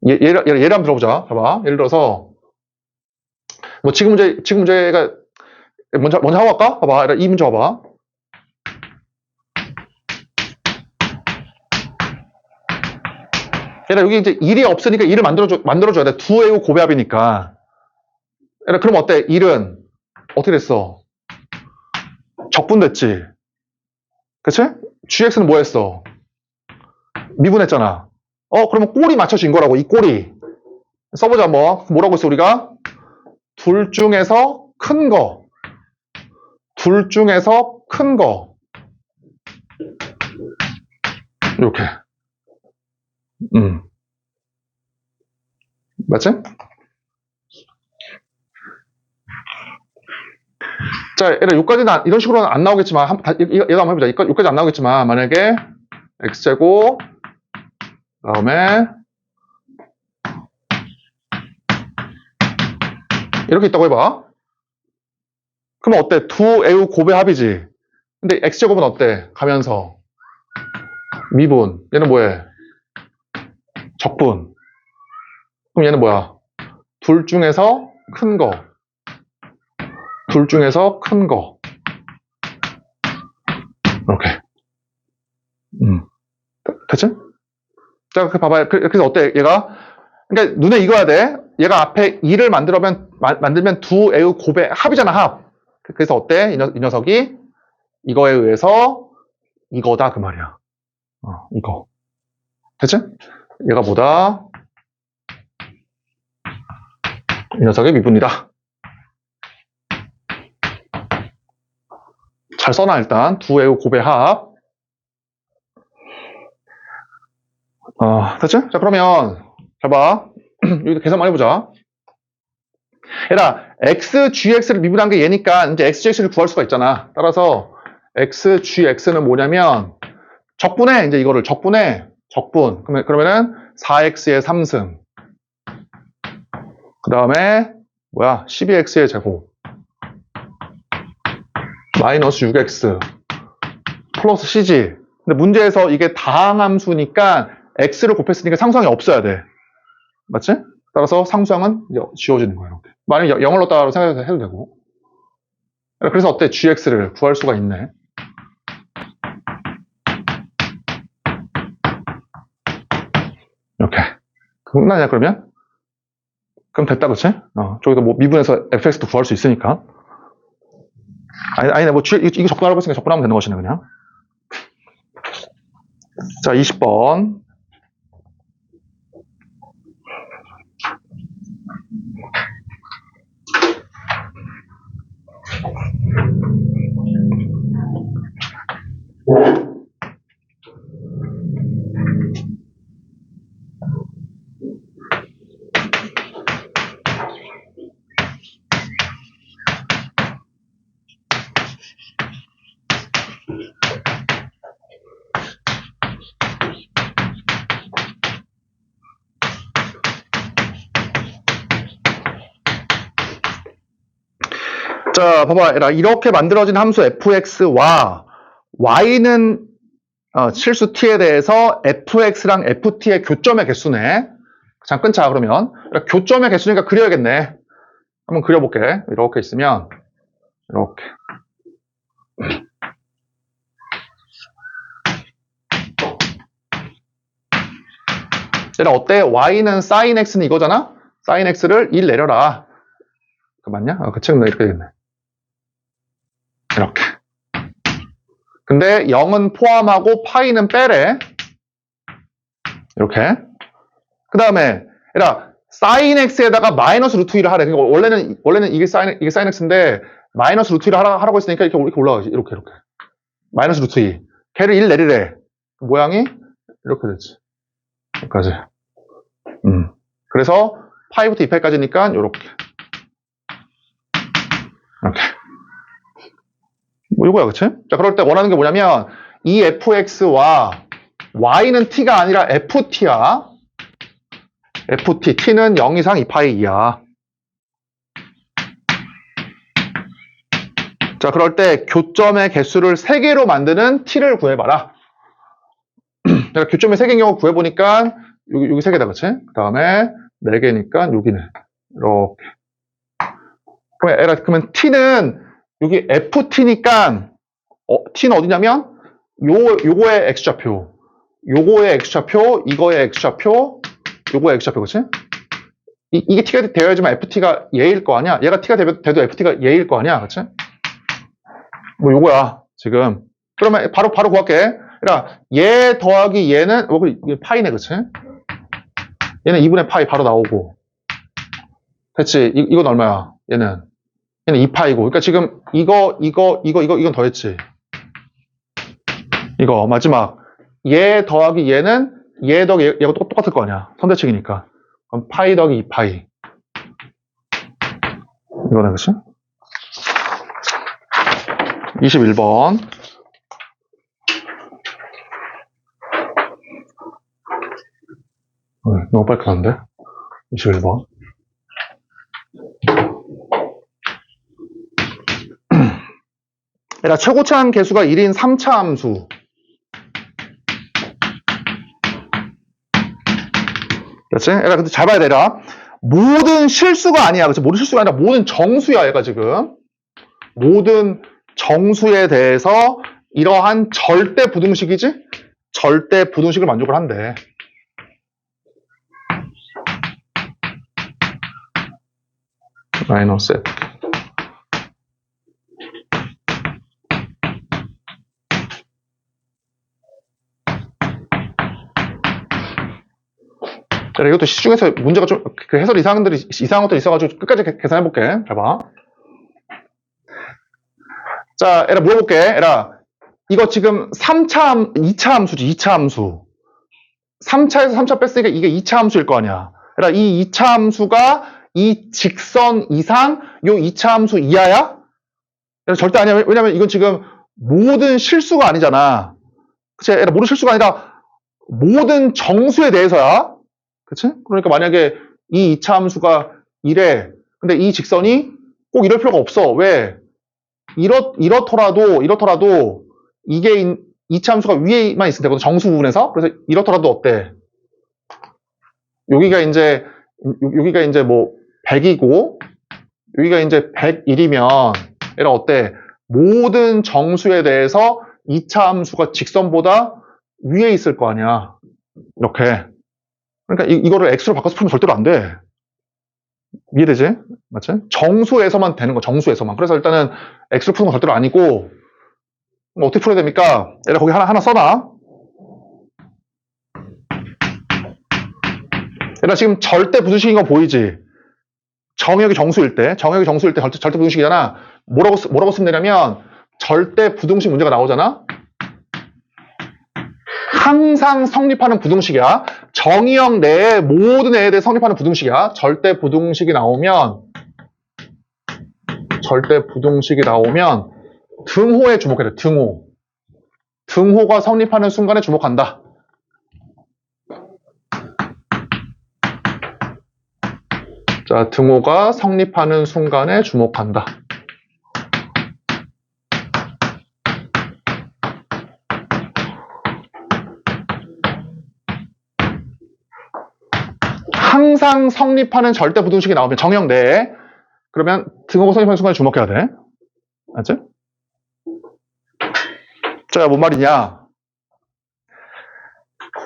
예를 한번 들어보자. 봐봐. 예를 들어서, 뭐, 지금 문제가, 먼저 하고 갈까? 봐봐. 이 문제 봐봐. 얘들아, 여기 이제 1이 없으니까 1을 만들어줘야 돼. 두 애의 곱의 합이니까. 얘들아, 그럼 어때? 1은 어떻게 됐어? 적분됐지? 그치? gx는 뭐 했어? 미분했잖아. 그러면 꼴이 맞춰진 거라고, 이 꼴이. 써보자, 뭐라고 했어, 우리가? 둘 중에서 큰 거. 둘 중에서 큰 거. 이렇게. 맞지? 자, 여기까지는 이런 식으로는 안 나오겠지만, 얘도 한번 해보자. 여기까지 안 나오겠지만, 만약에 x제곱, 그 다음에 이렇게 있다고 해봐. 그럼 어때? 두 애의 곱의 합이지. 근데 x제곱은 어때? 가면서 미분. 얘는 뭐해? 적분. 그럼 얘는 뭐야? 둘 중에서 큰 거. 둘 중에서 큰 거. 이렇게. 됐지? 자, 봐봐요. 그래서 어때? 얘가? 그러니까 눈에 익어야 돼. 얘가 앞에 2를 만들면 두 애의 곱의 합이잖아, 합. 그래서 어때? 이 녀석이 이거에 의해서 이거다, 그 말이야. 이거. 됐지? 얘가 뭐다? 이 녀석의 미분이다. 잘 써놔, 일단. 두 애의 곱의 합. 됐지? 자, 그러면, 잘 봐. 여기도 계산만 해보자. 얘들아, xgx를 미분한 게 얘니까 이제 xgx를 구할 수가 있잖아. 따라서 xgx는 뭐냐면 적분해. 이제 이거를 적분해. 적분. 그러면은 4x의 3승. 그 다음에 뭐야? 12x의 제곱. 마이너스 6x. 플러스 cg. 근데 문제에서 이게 다항함수니까 x를 곱했으니까 상수항이 없어야 돼. 맞지? 따라서 상수항은 지워지는 거예요. 이렇게. 만약에 0을 넣었다고 생각해도 되고. 그래서 어때? gx를 구할 수가 있네. 이렇게. 끝나냐, 그러면? 그럼 됐다, 그치? 저기다 뭐 미분해서 fx도 구할 수 있으니까. 아니네, 뭐, 이거 접근하라고 했으니까 접근하면 되는 것이네, 그냥. 자, 20번. 자, 봐봐. 이렇게 만들어진 함수 fx와 y는 실수 t에 대해서 fx랑 ft의 교점의 개수네. 잠깐 끊자, 그러면. 교점의 개수니까 그려야겠네. 한번 그려볼게. 이렇게 있으면, 이렇게. 얘들아, 어때? y는 sin x는 이거잖아? sin x를 1 내려라. 그 맞냐? 그 책은 이렇게 되겠네. 이렇게. 근데 0은 포함하고 파이는 빼래. 이렇게. 그 다음에, 얘들아, sin x에다가 마이너스 루트 2를 하래. 그러니까 원래는 이게 sin x인데, 마이너스 루트 2를 하라고 했으니까 이렇게 올라가지. 이렇게. 마이너스 루트 2. 걔를 1 내리래. 모양이 이렇게 됐지. 여기까지. 그래서 파이부터 2파이까지니까 요렇게. 이렇게. 뭐 이거야, 그치? 자, 그럴 때 원하는 게 뭐냐면 이 fx와 y는 t가 아니라 ft야. ft, t는 0 이상 2파이 2야. 자, 그럴 때 교점의 개수를 3개로 만드는 t를 구해봐라. 내가 교점의 3개인 경우 구해보니까 여기 3개다, 그치? 그 다음에 4개니까 여기는 이렇게. 그러면 t는 여기 ft니까 t는 어디냐면 요거의 x좌표, 요거의 x좌표, 이거의 x좌표, 요거의 x좌표, 그치? 이게 t가 되어야지만 ft가 얘일 거 아니야? 얘가 t가 돼도 ft가 얘일 거 아니야? 그치? 뭐 요거야 지금. 그러면 바로 구할게. 그러니까 얘 더하기 얘는 파이네, 그치? 얘는 2분의 파이 바로 나오고. 됐지? 이건 얼마야? 얘는 2파이고. 그러니까 지금 이건 더했지. 이거 마지막 얘 더하기 얘는 얘 더하기 얘가 똑같을 거 아니야. 선대측이니까. 그럼 파이 더하기 2파이. 이거네, 그치? 21번. 너무 빨리 끝났는데? 21번. 얘들아, 최고차항 개수가 1인 3차 함수. 그렇지? 얘들아, 근데 잘 봐야 되라. 모든 실수가 아니야. 그렇지? 모든 실수가 아니라 모든 정수야, 얘가 지금. 모든 정수에 대해서 이러한 절대 부등식이지? 절대 부등식을 만족을 한대. 마이너스 F. 자, 이것도 시중에서 문제가 좀, 그 해설 이상한 것들이 있어가지고 끝까지 계산해볼게. 잘 봐. 자, 에라 물어볼게. 에라, 이거 지금 2차 함수지, 2차 함수. 3차에서 3차 뺐으니까 이게 2차 함수일 거 아니야. 에라, 이 2차 함수가 이 직선 이상 요 2차 함수 이하야? 절대 아니야. 왜냐면 이건 지금 모든 실수가 아니잖아. 그치? 에라, 모든 실수가 아니라 모든 정수에 대해서야. 그치? 그러니까 만약에 이 2차 함수가 이래. 근데 이 직선이 꼭 이럴 필요가 없어. 왜? 이렇더라도 이게 2차 함수가 위에만 있으면 되거든. 정수 부분에서. 그래서 이렇더라도 어때? 여기가 이제 여기가 이제 뭐 100이고 여기가 이제 101이면 얘가 어때? 모든 정수에 대해서 2차 함수가 직선보다 위에 있을 거 아니야. 이렇게. 그러니까 이거를 x로 바꿔서 풀면 절대로 안 돼. 이해되지? 맞지? 정수에서만 되는 거, 정수에서만. 그래서 일단은 x로 푸는 건 절대로 아니고 어떻게 풀어야 됩니까? 얘를 거기 하나 써놔. 얘가 지금 절대 부등식인 거 보이지? 정역이 정수일 때 절대 부등식이잖아. 뭐라고 쓰면 되냐면 절대 부등식 문제가 나오잖아. 항상 성립하는 부등식이야. 정의역 내에 모든 애에 대해 성립하는 부등식이야. 절대 부등식이 나오면 등호에 주목해야 돼. 등호가 성립하는 순간에 주목한다. 자, 등호가 성립하는 순간에 주목한다. 항상 성립하는 절대 부등식이 나오면 정역 내에 그러면 등호가 성립하는 순간에 주목해야 돼. 알지? 자, 뭔 말이냐?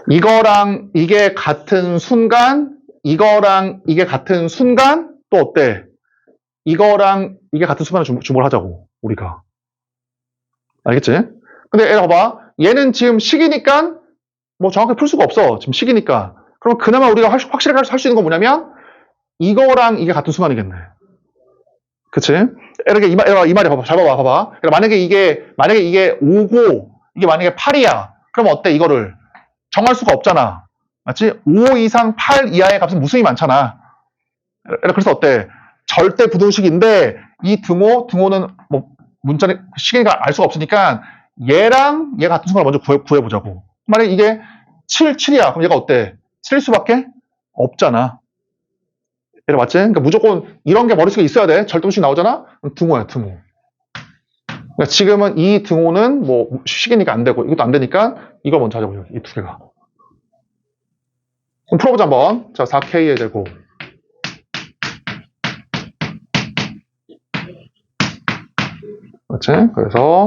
이거랑 이게 같은 순간, 또 어때? 이거랑 이게 같은 순간에 주목을 하자고, 우리가. 알겠지? 근데 얘 봐봐. 얘는 지금 식이니까 뭐 정확하게 풀 수가 없어. 지금 식이니까. 그럼 그나마 우리가 확실하게 할 수 있는 건 뭐냐면 이거랑 이게 같은 순간이겠네. 그치? 이렇게 이 말이 봐봐. 잘 봐봐. 만약에 이게 5고 이게 만약에 8이야. 그럼 어때? 이거를 정할 수가 없잖아. 맞지? 5 이상 8 이하의 값은 무수히 많잖아. 그래서 어때? 절대 부등식인데 이 등호는 뭐 문자는 식이니까 알 수가 없으니까 얘랑 얘 같은 순간을 먼저 구해보자고. 만약에 이게 7이야. 그럼 얘가 어때? 7일 수밖에 없잖아. 얘를 맞지? 그러니까 무조건 이런 게 머릿속에 있어야 돼. 절대부등식 나오잖아? 등호야, 등호. 그러니까 지금은 이 등호는 뭐 식이니까 안 되고 이것도 안 되니까 이걸 먼저 하자고요. 이 두 개가. 그럼 풀어보자 한번. 자, 4K의 제곱. 맞지? 그래서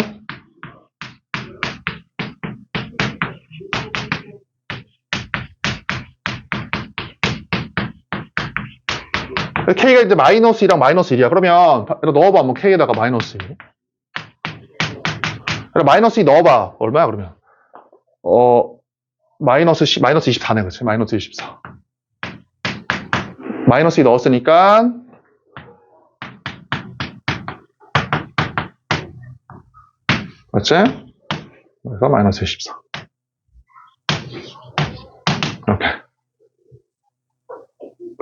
K가 이제 마이너스 2랑 마이너스 1이야. 그러면 넣어봐 한번 K에다가 마이너스 2. 마이너스 2 넣어봐. 얼마야 그러면? 마이너스 24네. 그치? 마이너스 24. 마이너스 2 넣었으니까 맞지? 그래서 마이너스 24. 이렇게.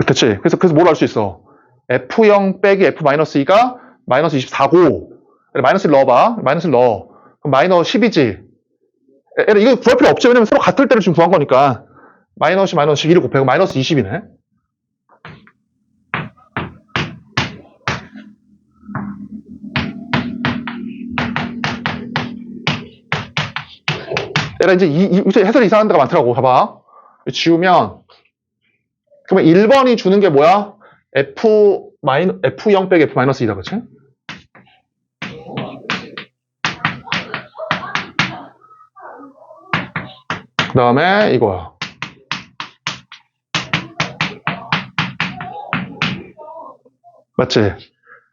됐지? 그래서 뭘 알 수 있어? F0 빼기 F-2가 마이너스 24고 마이너스 1 넣어봐. 마이너스 1 넣어. 그럼 마이너스 10이지. 이거 구할 필요 없지. 왜냐면 서로 같을 때를 지금 구한 거니까. 마이너스 12를 곱해고 마이너스 20이네. 얘가 이제 해설이 이상한 데가 많더라고. 봐봐. 지우면 그러면 1번이 주는 게 뭐야? F0 빼기 F-2다. 그치? 그 다음에 이거야. 맞지?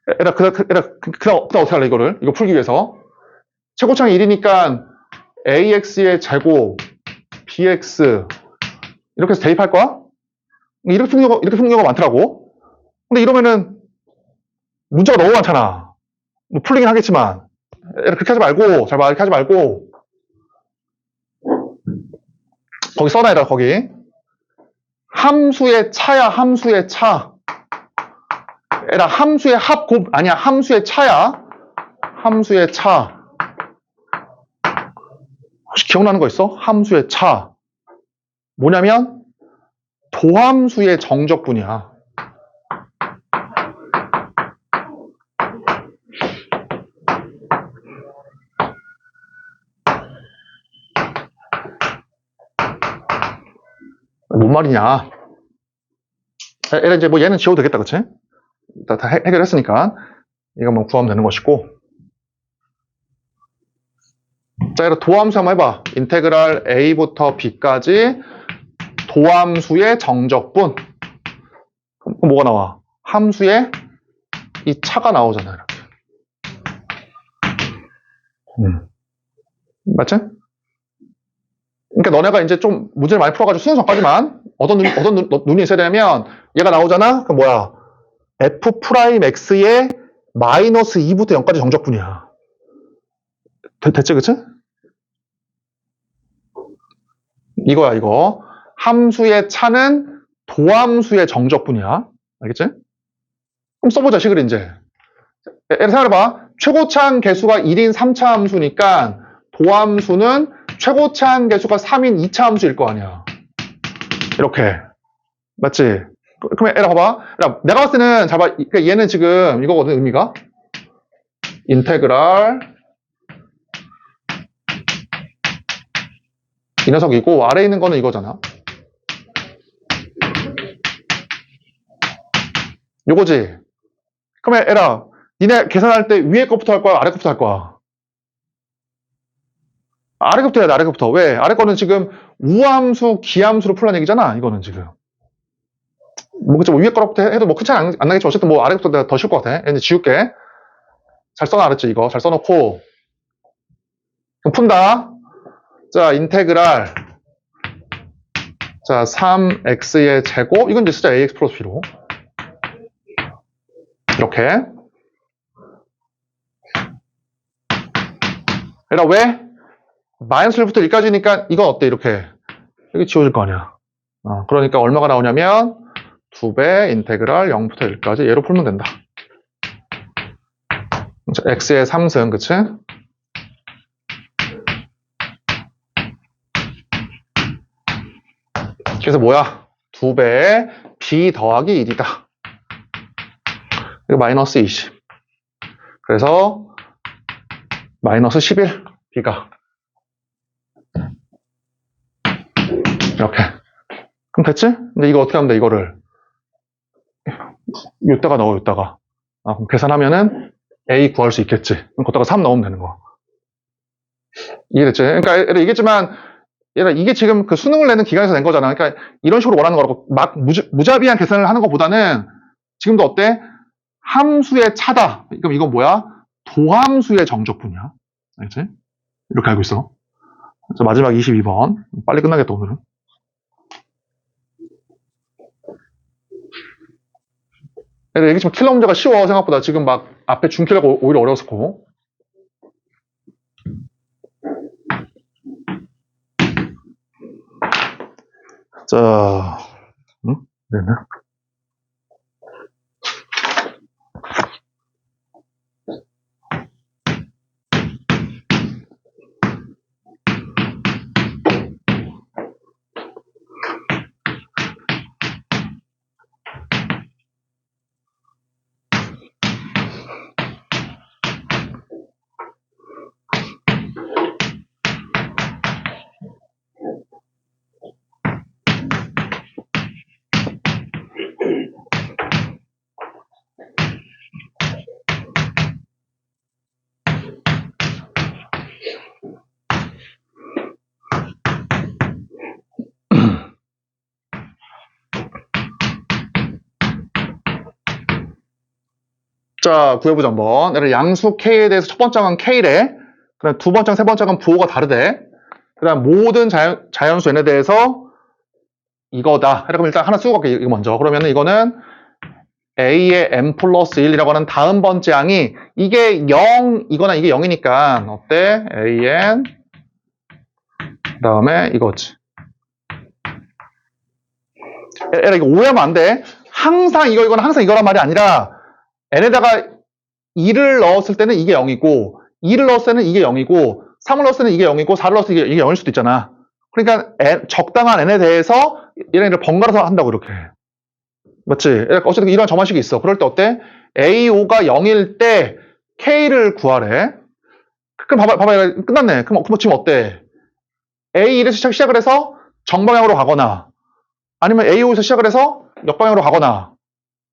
그다음 어떻게 할래, 이거를? 이거 풀기 위해서. 최고창이 1이니까 AX의 제곱, BX. 이렇게 해서 대입할 거야? 이렇게 푸는 경우가 많더라고. 근데 이러면은 문제가 너무 많잖아. 뭐 풀리긴 하겠지만. 그렇게 하지 말고, 잘 봐, 이렇게 하지 말고. 거기 써놔라, 거기. 함수의 차야, 함수의 차. 에라, 함수의 아니야, 함수의 차야. 함수의 차. 혹시 기억나는 거 있어? 함수의 차. 뭐냐면, 도함수의 정적분이야. 뭔 말이냐? 얘는 이제 뭐 얘는 지워도 되겠다, 그치? 다 해결했으니까. 이거 뭐 구하면 되는 것이고. 자, 이거 도함수 한번 해봐. 인테그랄 a부터 b까지 도함수의 정적분. 그럼 뭐가 나와? 함수에 이 차가 나오잖아, 이렇게. 맞지? 그러니까 너네가 이제 좀 문제를 많이 풀어가지고 수능 전까지만 어떤 눈이 있어야 되냐면 얘가 나오잖아? 그럼 뭐야? f'x의 마이너스 2부터 0까지 정적분이야. 됐지, 그치? 이거야, 이거. 함수의 차는 도함수의 정적분이야. 알겠지? 그럼 써보자, 식을 이제. 예를 생각해봐. 최고차항 개수가 1인 3차 함수니까 도함수는 최고차항 개수가 3인 2차 함수일 거 아니야. 이렇게. 맞지? 그러면 얘라 봐봐. 내가 봤을 때는 잘 봐. 얘는 지금 이거거든, 의미가. 인테그랄 이 녀석이고 아래에 있는 거는 이거잖아. 요거지. 그러면 얘라 니네 계산할 때 위에 거부터 할 거야? 아래 거부터 할 거야? 아래 거부터 해야 돼, 아래 거부터. 왜? 아래 거는 지금 우함수, 기함수로 풀란 얘기잖아, 이거는 지금. 뭐, 그치, 뭐 위에 거부터 해도 뭐 큰 차이 안 나겠지만, 어쨌든 뭐 아래 거부터 내가 더 쉴 것 같아. 얘는 지울게. 잘 써놔랬지, 이거. 잘 써놓고. 그럼 푼다. 자, 인테그랄. 자, 3x의 제곱. 이건 이제 쓰자, ax 플러스 b로. 이렇게. 얘라 왜? 마이너스 1부터 1까지니까 이건 어때? 이렇게. 여기 지워질 거 아니야. 그러니까 얼마가 나오냐면 2배 인테그랄 0부터 1까지 얘로 풀면 된다. x의 3승, 그치? 그래서 뭐야? 2배의 b 더하기 1이다. 이거 마이너스 20. 그래서 마이너스 11, b가. 이렇게. 그럼 됐지? 근데 이거 어떻게 하면 돼, 이거를? 요따가 넣어, 요따가. 그럼 계산하면은 a 구할 수 있겠지. 그럼 거기다가 3 넣으면 되는 거야. 이해됐지? 그러니까 얘기했지만 이게 지금 그 수능을 내는 기간에서 낸 거잖아. 그러니까 이런 식으로 원하는 거라고 막 무자비한 계산을 하는 것보다는 지금도 어때? 함수의 차다. 그럼 이건 뭐야? 도함수의 정적분이야. 알겠지? 이렇게 알고 있어. 그래서 마지막 22번. 빨리 끝나겠다, 오늘은. 얘기했지만 킬러 문제가 쉬워, 생각보다. 지금 막 앞에 중킬러가 오히려 어려웠고. 자, 네네. 자, 구해보자 한번. 얘를 양수 K에 대해서 첫 번째 항은 K래. 그다음 두 번째, 세 번째 항은 부호가 다르대. 그다음 모든 자연수 N에 대해서 이거다. 그럼 일단 하나 쓰고 갈게, 이거 먼저. 그러면 이거는 A의 n 플러스 1이라고 하는 다음 번째 항이 이게 0이거나 이게 0이니까 어때? AN 그 다음에 이거지. 얘라 이거 오해하면 안 돼. 항상 이거나 항상 이거란 말이 아니라 n에다가 2를 넣었을 때는 이게 0이고 2를 넣었을 때는 이게 0이고 3을 넣었을 때는 이게 0이고 4를 넣었을 때 이게 0일 수도 있잖아. 그러니까 적당한 n에 대해서 얘네를 번갈아서 한다고 이렇게. 맞지? 어쨌든 이런 정한식이 있어. 그럴 때 어때? AO가 0일 때 K를 구하래. 그럼 봐봐, 끝났네. 그럼 지금 어때? A1에서 시작을 해서 정방향으로 가거나 아니면 AO에서 시작을 해서 역방향으로 가거나.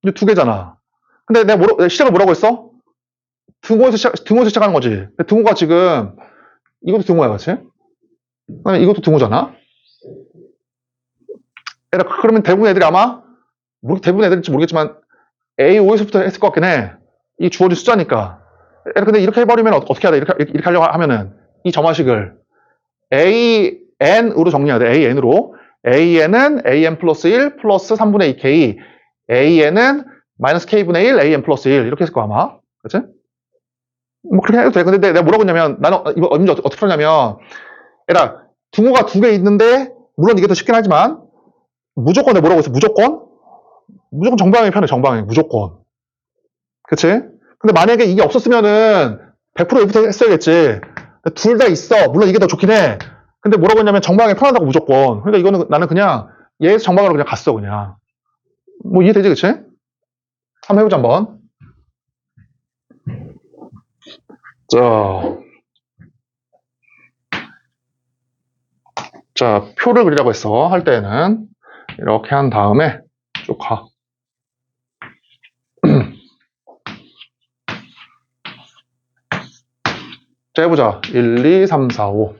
이제 두 개잖아. 근데 내가 시작을 뭐라고 했어? 등호에서 시작하는 거지. 근데 등호가 지금, 이것도 등호야, 그치? 그다음에 이것도 등호잖아? 그러면 대부분 애들이 아마, 대부분 애들인지 모르겠지만, A5에서부터 했을 것 같긴 해. 이 주어진 숫자니까. 근데 이렇게 해버리면 어떻게 해야 돼? 이렇게 하려고 하면은, 이 점화식을 AN으로 정리해야 돼. AN으로. AN은 AN 플러스 1 플러스 3분의 2K. AN은 마이너스 K분의 1 AN 플러스 1. 이렇게 했을 거야, 아마. 그치? 뭐, 그렇게 해도 돼. 근데 내가 뭐라고 했냐면, 나는 이거 언제 어떻게 풀었냐면, 얘들아, 등호가 두 개 있는데, 물론 이게 더 쉽긴 하지만, 무조건 내가 뭐라고 했어? 무조건 정방향이 편해, 정방향이. 무조건. 그치? 근데 만약에 이게 없었으면은 100% 얘부터 했어야겠지. 둘 다 있어. 물론 이게 더 좋긴 해. 근데 뭐라고 했냐면 정방향이 편하다고 무조건. 그러니까 이거는 나는 그냥 얘에서 정방향으로 그냥 갔어, 그냥. 뭐 이해되지, 그치? 한번 해보자, 한번. 자, 표를 그리라고 했어. 할 때는. 이렇게 한 다음에 쭉 가. 자, 해보자. 1, 2, 3, 4, 5.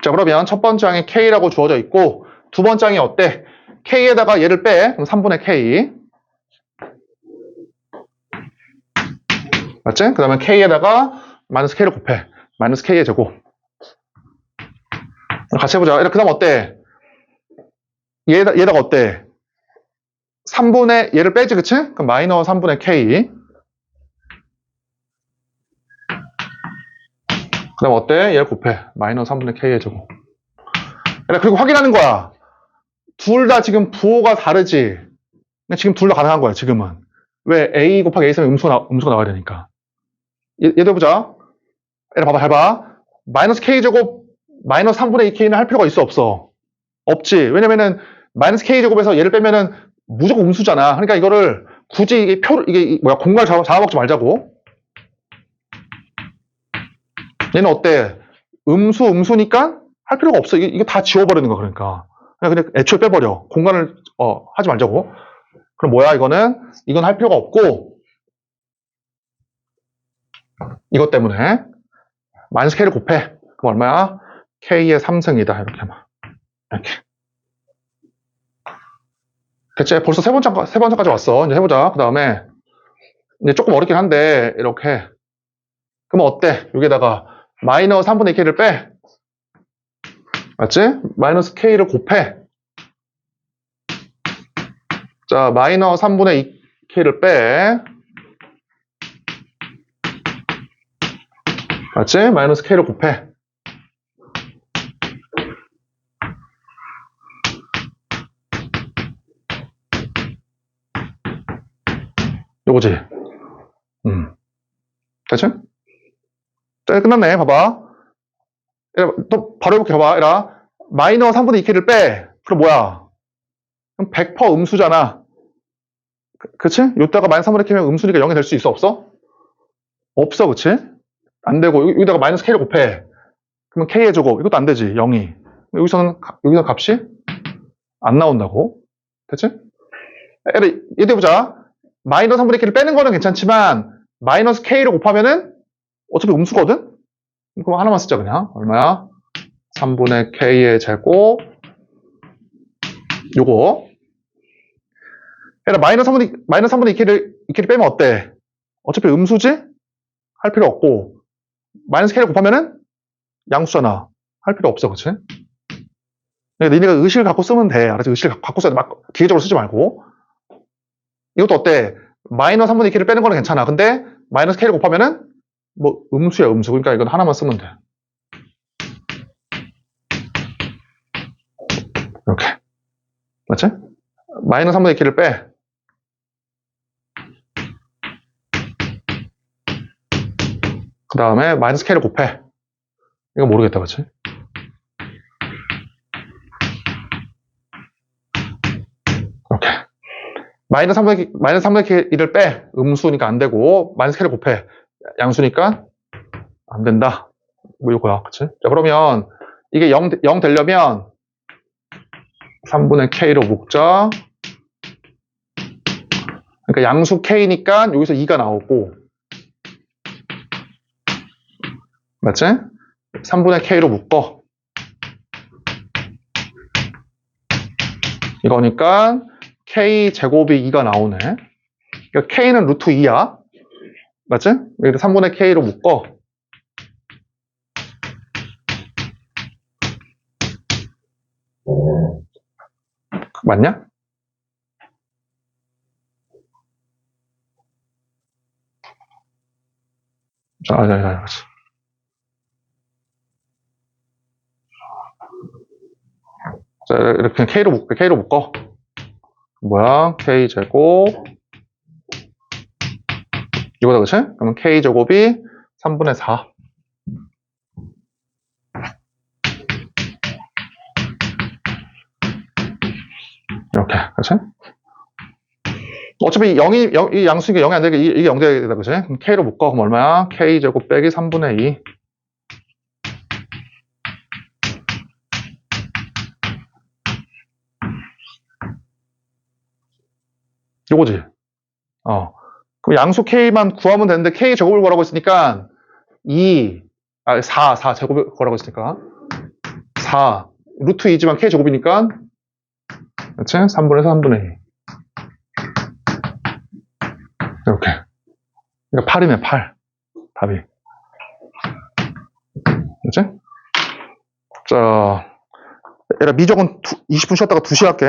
자, 그러면 첫 번째 항에 K라고 주어져 있고, 두 번째 항이 어때? K에다가 얘를 빼. 그럼 3분의 K. 맞지? 그 다음에 K에다가 마이너스 K를 곱해. 마이너스 K의 제곱. 같이 해보자. 그 다음 어때? 얘다가 어때? 3분의, 얘를 빼지, 그치? 그럼 마이너스 3분의 K. 그 다음 어때? 얘를 곱해. 마이너스 3분의 K의 제곱. 그리고 확인하는 거야. 둘 다 지금 부호가 다르지? 지금 둘 다 가능한 거야, 지금은. 왜? A 곱하기 A 쓰면 음수가 나와야 되니까. 얘도 해보자. 봐봐, 잘 봐. 마이너스 K제곱, 마이너스 3분의 2K는 할 필요가 있어, 없어? 없지. 왜냐면은, 마이너스 K제곱에서 얘를 빼면은 무조건 음수잖아. 그러니까 이거를 굳이 공간을 잡아먹지 말자고. 얘는 어때? 음수니까 할 필요가 없어. 이거 다 지워버리는 거야, 그러니까. 그냥 애초에 빼버려. 공간을, 하지 말자고. 그럼 뭐야, 이건 할 필요가 없고, 이것 때문에, 마이너스 K를 곱해. 그럼 얼마야? K의 3승이다. 이렇게 막. 이렇게. 됐지? 벌써 세 번째까지 왔어. 이제 해보자. 그 다음에, 이제 조금 어렵긴 한데, 이렇게. 그러면 어때? 여기다가, 마이너스 3분의 2K를 빼. 맞지? 마이너스 K를 곱해. 자, 마이너스 3분의 2K를 빼. 맞지? 마이너스 K를 곱해. 요거지? 됐지? 자, 끝났네. 봐봐. 또 바로 해볼게. 봐봐. 마이너스 3분의 2K를 빼. 그럼 뭐야? 그럼 100% 음수잖아. 그치? 요따가 마이너스 3분의 K면 음수니까 0이 될 수 있어? 없어? 없어, 그치? 안 되고, 여기다가 마이너스 K를 곱해. 그러면 K의 제곱. 이것도 안 되지, 0이. 여기서 값이 안 나온다고. 됐지? 얘도 해보자. 마이너스 3분의 K를 빼는 거는 괜찮지만, 마이너스 K를 곱하면은 어차피 음수거든? 그럼 하나만 쓰자, 그냥. 얼마야? 3분의 K의 제곱. 요거. 마이너스 3분의 2K를 빼면 어때? 어차피 음수지? 할 필요 없고, 마이너스 K를 곱하면은 양수잖아. 할 필요 없어, 그치? 니네가 의식을 갖고 쓰면 돼. 알았지? 의식을 갖고 써야 돼. 막 기계적으로 쓰지 말고. 이것도 어때? 마이너스 3분의 2K를 빼는 거는 괜찮아. 근데 마이너스 K를 곱하면은 뭐 음수야, 음수. 그러니까 이건 하나만 쓰면 돼. 이렇게. 맞지? 마이너스 3분의 2K를 빼. 그 다음에 마이너스 K를 곱해. 이거 모르겠다, 그치? 이렇게. 마이너스 3분의 K를 빼. 음수니까 안 되고, 마이너스 K를 곱해. 양수니까 안 된다. 뭐 이거야, 그치? 자, 그러면 이게 0 되려면 3분의 K로 묶자. 그러니까 양수 K니까 여기서 2가 나오고, 맞지? 3분의 K로 묶어. 이거니까 K 제곱이 2가 나오네. 그러니까 K는 루트 2야. 맞지? 여기다 3분의 K로 묶어. 맞냐? 자, 그렇지. 자, 이렇게 K로 묶어. 뭐야? K 제곱. 이거다, 그치? 그러면 K 제곱이 3분의 4. 이렇게, 그치? 어차피 이 양수니까 0이 안 되게 이게 0 돼야 되다, 그치? 그럼 K로 묶어. 그럼 얼마야? K 제곱 빼기 3분의 2. 요거지? 그럼 양수 K만 구하면 되는데 K 제곱을 구하라고 했으니까 4 제곱을 구하라고 했으니까 4 루트 2지만 K 제곱이니까 그치? 3분의 3분의 2 이렇게. 그러니까 8이네 8 답이. 그치? 자, 얘라 미적은 20분 쉬었다가 2시 할게.